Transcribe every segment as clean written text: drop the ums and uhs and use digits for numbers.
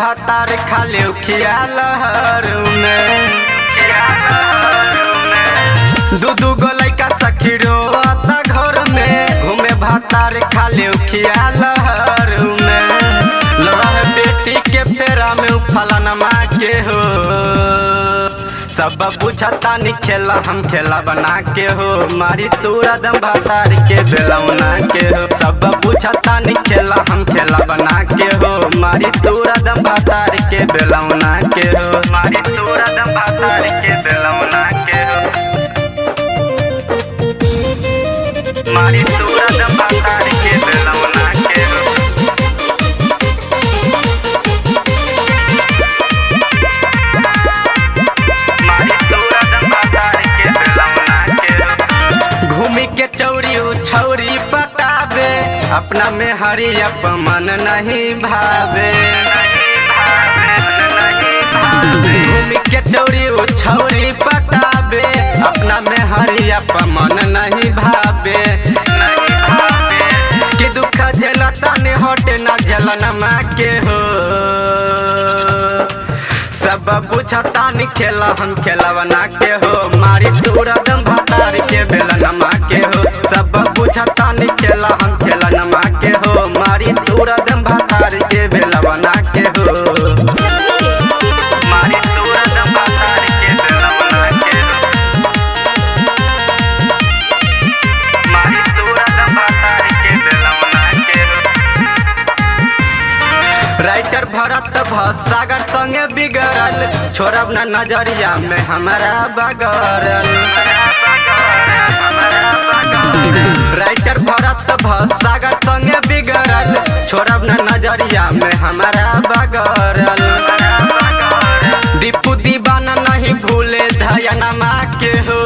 भातार खाले खिया लहर में दू गो लैका सखी रोता घर में घूमे भातार खाले खिया लहर में लड़ा बेटी के फेरा में फलानमा के हो सब बुझता नहीं खेला हम खेला बना के हो मारी तूरा दम भातार के बेलौना के हो सब बुझता नहीं खेला हम खेला बना के हो मारी तूरा दम भातार के बेलौना के हो मारी तूरा दम भातार के बेलौना के हो मारी तूरा दम भातार के बेलौना के हो के चौरी छौरी पटावे अपना में हरी अपमन नहीं भावे घूमी के चौरी छौरी पटावे अपना में हरी अपमन नहीं भावे कि दुख झेलता ने हटे न झेलनमा के हो सब बुझता नहीं खेला हम खेला बना के हो मारी तूरा दम भातार के बेलनमा के हो सब बुझता नहीं खेला हम खेला नमा के हो मारी तूरा दम भातार के बेला बना के हो मारी तूरा दम भातार के बेला बना के हो मारी तूरा दम भातार के बेला बना के हो राइटर भरत सागर संगे बिगड़ल छोड़ब न नजरिया में हमारा बगरल राइटर भरत सागर संगे बिगड़ल छोड़ब न नजरिया में हमारा बगरल दीपू दीवाना नहीं भूले धयनमा के हो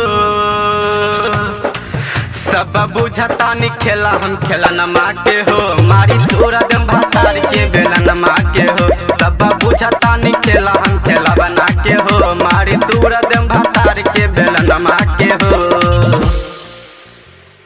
सब बुझता नहीं खेला हम खेला नमा के हो मारी तोरा दम भातार के बेला नमा के हो